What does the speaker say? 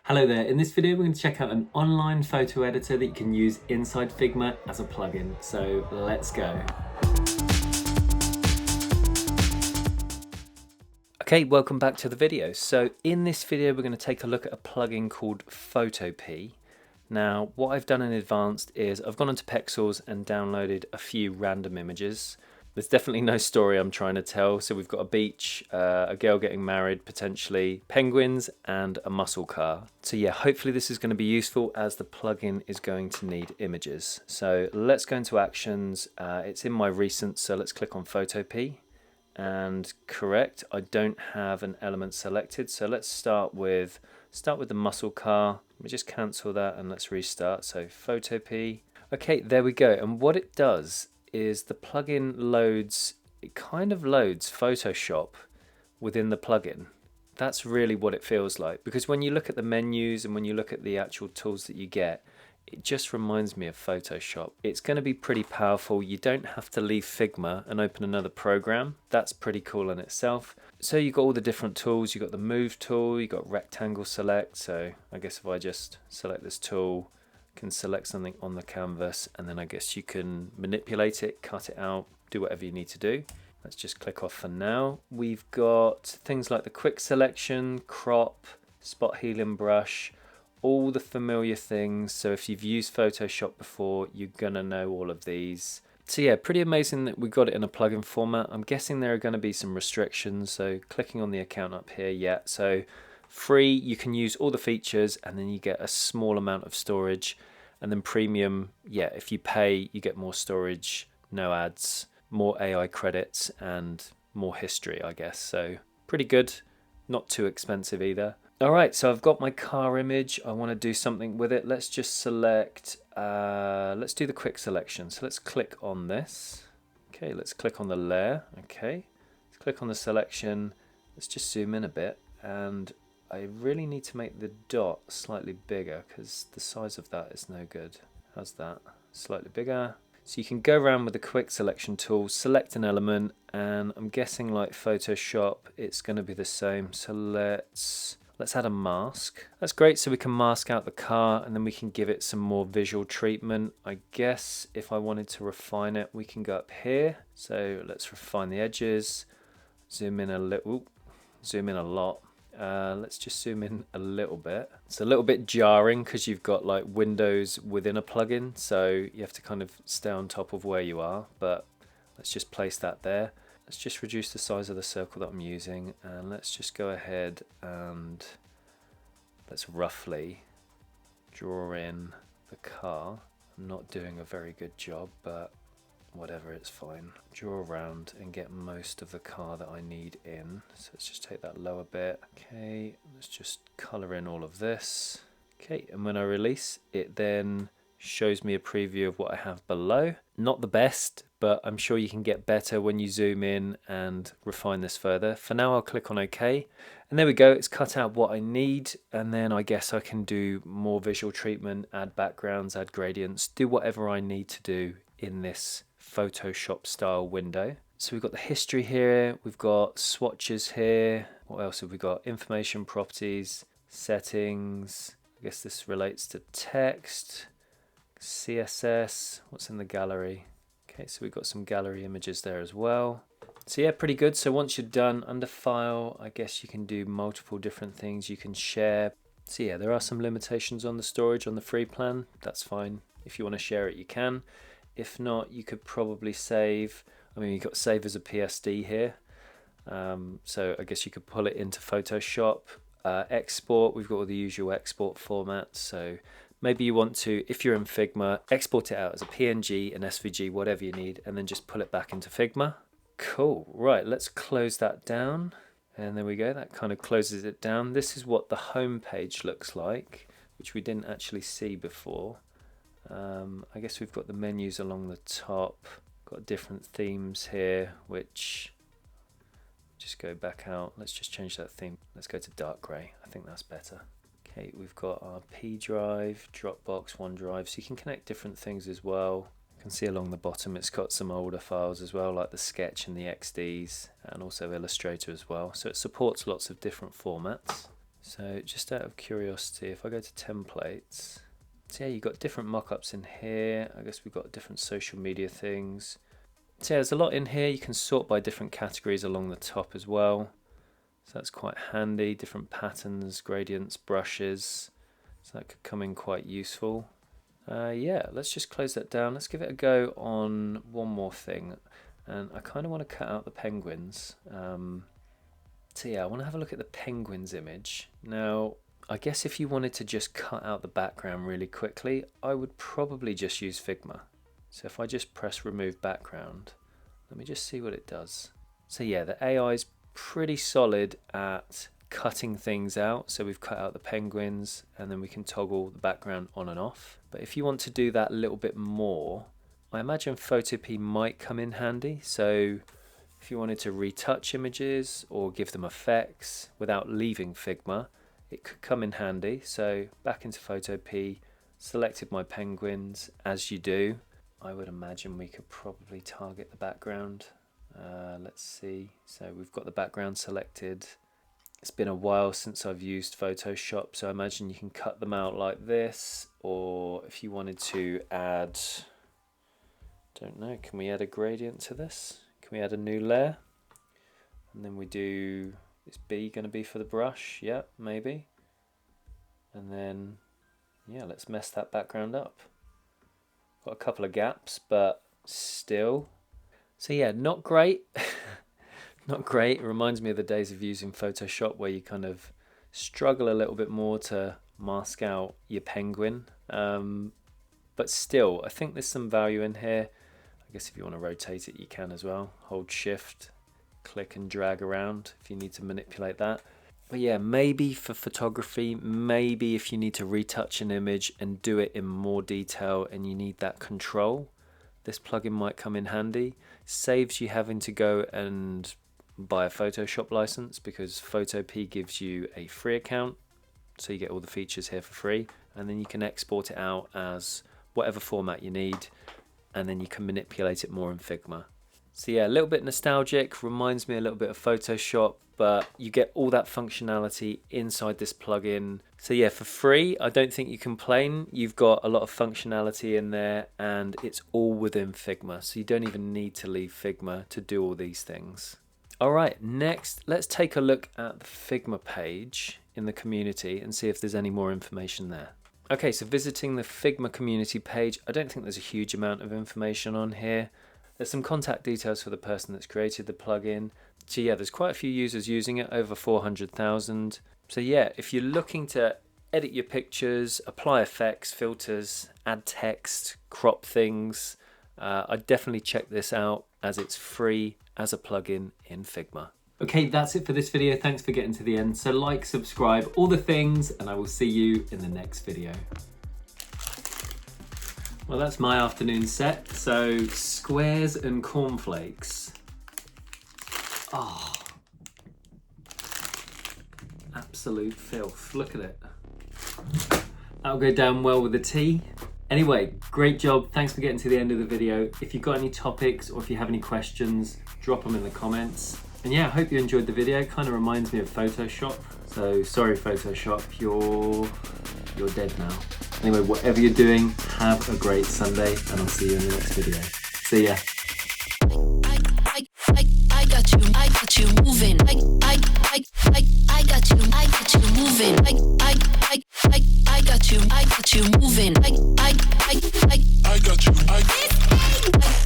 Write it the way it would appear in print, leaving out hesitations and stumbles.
Hello there, in this video we're going to check out an online photo editor that you can use inside Figma as a plugin. So let's go. Okay, welcome back to the video. So in this video we're going to take a look at a plugin called Photopea. Now what I've done in advance is I've gone into Pexels and downloaded a few random images. There's definitely no story I'm trying to tell. So we've got a beach, a girl getting married, potentially penguins, and a muscle car. So yeah, hopefully this is going to be useful as the plugin is going to need images. So let's go into actions. It's in my recent, so let's click on Photopea. And correct, I don't have an element selected. So let's start with the muscle car. Let me just cancel that and let's restart. So Photopea. Okay, there we go. And what it does is the plugin loads, it kind of loads Photoshop within the plugin. That's really what it feels like, because when you look at the menus and when you look at the actual tools that you get, it just reminds me of Photoshop. It's going to be pretty powerful. You don't have to leave Figma and open another program. That's pretty cool in itself. So you've got all the different tools. You've got the move tool, you've got rectangle select. So I guess if I just select this tool, can select something on the canvas, and then I guess you can manipulate it, cut it out, do whatever you need to do. Let's just click off for now. We've got things like the quick selection, crop, spot healing brush, all the familiar things. So if you've used Photoshop before, you're gonna know all of these. So yeah, pretty amazing that we got it in a plugin format. I'm guessing there are going to be some restrictions, so clicking on the account up here, yeah, so free, you can use all the features and then you get a small amount of storage. And then premium, yeah, if you pay, you get more storage, no ads, more AI credits, and more history, I guess. So pretty good, not too expensive either. All right, so I've got my car image. I want to do something with it. Let's just select, let's do the quick selection. So let's click on this. Okay, let's click on the layer. Okay, let's click on the selection. Let's just zoom in a bit, and I really need to make the dot slightly bigger because the size of that is no good. How's that? Slightly bigger. So you can go around with the quick selection tool, select an element, and I'm guessing like Photoshop, it's going to be the same. So let's add a mask. That's great, so we can mask out the car and then we can give it some more visual treatment. I guess if I wanted to refine it, we can go up here. So let's refine the edges, zoom in a little, zoom in a lot. Let's just zoom in a little bit. It's a little bit jarring because you've got like windows within a plugin, so you have to kind of stay on top of where you are, but let's just place that there. Let's just reduce the size of the circle that I'm using, and let's just go ahead and let's roughly draw in the car. I'm not doing a very good job, but whatever, it's fine. Draw around and get most of the car that I need in. So let's just take that lower bit. Okay, let's just color in all of this. Okay, and when I release, it then shows me a preview of what I have below. Not the best, but I'm sure you can get better when you zoom in and refine this further. For now, I'll click on OK. And there we go, it's cut out what I need. And then I guess I can do more visual treatment, add backgrounds, add gradients, do whatever I need to do in this Photoshop style window. So we've got the history here, we've got swatches here. What else have we got? Information, properties, settings. I guess this relates to text, CSS. What's in the gallery? Okay, so we've got some gallery images there as well. So yeah, pretty good. So once you're done, under file, I guess you can do multiple different things. You can share. So yeah, there are some limitations on the storage on the free plan. That's fine. If you want to share it, you can. If not, you could probably save. I mean, you've got save as a PSD here. So I guess you could pull it into Photoshop. Export, we've got all the usual export formats. So maybe you want to, if you're in Figma, export it out as a PNG, an SVG, whatever you need, and then just pull it back into Figma. Cool. Right, let's close that down. And there we go. That kind of closes it down. This is what the home page looks like, which we didn't actually see before. I guess we've got the menus along the top, got different themes here, which just go back out. Let's just change that theme. Let's go to dark grey. I think that's better. Okay, we've got our P drive, Dropbox, OneDrive, so you can connect different things as well. You can see along the bottom it's got some older files as well, like the Sketch and the XDs, and also Illustrator as well. So it supports lots of different formats. So just out of curiosity, if I go to templates, so yeah, you've got different mockups in here. I guess we've got different social media things. So yeah, there's a lot in here. You can sort by different categories along the top as well. So that's quite handy. Different patterns, gradients, brushes. So that could come in quite useful. Yeah, let's just close that down. Let's give it a go on one more thing. And I kind of want to cut out the penguins. So yeah, I want to have a look at the penguins image. Now, I guess if you wanted to just cut out the background really quickly, I would probably just use Figma. So if I just press remove background, let me just see what it does. So yeah, the AI is pretty solid at cutting things out. So we've cut out the penguins and then we can toggle the background on and off. But if you want to do that a little bit more, I imagine Photopea might come in handy. So if you wanted to retouch images or give them effects without leaving Figma, it could come in handy. So back into Photopea, selected my penguins as you do. I would imagine we could probably target the background. Let's see. So we've got the background selected. It's been a while since I've used Photoshop, so I imagine you can cut them out like this, or if you wanted to add, don't know, can we add a gradient to this? Can we add a new layer? And then we do, is B going to be for the brush? Yeah, maybe. And then, yeah, let's mess that background up. Got a couple of gaps, but still. So yeah, not great. Not great. It reminds me of the days of using Photoshop where you kind of struggle a little bit more to mask out your penguin. But still, I think there's some value in here. I guess if you want to rotate it, you can as well. Hold shift, click and drag around if you need to manipulate that. But yeah, maybe for photography, maybe if you need to retouch an image and do it in more detail and you need that control, this plugin might come in handy. Saves you having to go and buy a Photoshop license because Photopea gives you a free account, so you get all the features here for free, and then you can export it out as whatever format you need, and then you can manipulate it more in Figma. So yeah, a little bit nostalgic, reminds me a little bit of Photoshop, but you get all that functionality inside this plugin. So yeah, for free, I don't think you complain. You've got a lot of functionality in there and it's all within Figma. So you don't even need to leave Figma to do all these things. All right, next, let's take a look at the Figma page in the community and see if there's any more information there. Okay, so visiting the Figma community page, I don't think there's a huge amount of information on here. There's some contact details for the person that's created the plugin. So yeah, there's quite a few users using it, over 400,000. So yeah, if you're looking to edit your pictures, apply effects, filters, add text, crop things, I'd definitely check this out as it's free as a plugin in Figma. Okay, that's it for this video. Thanks for getting to the end. So like, subscribe, all the things, and I will see you in the next video. Well, that's my afternoon set. So squares and cornflakes. Oh, absolute filth. Look at it. That'll go down well with the tea. Anyway, great job. Thanks for getting to the end of the video. If you've got any topics or if you have any questions, drop them in the comments. And yeah, I hope you enjoyed the video. Kind of reminds me of Photoshop. So sorry, Photoshop, you're dead now. Anyway, whatever you're doing, have a great Sunday and I'll see you in the next video. See ya. I got you moving. I got you moving. I got you moving. I got you.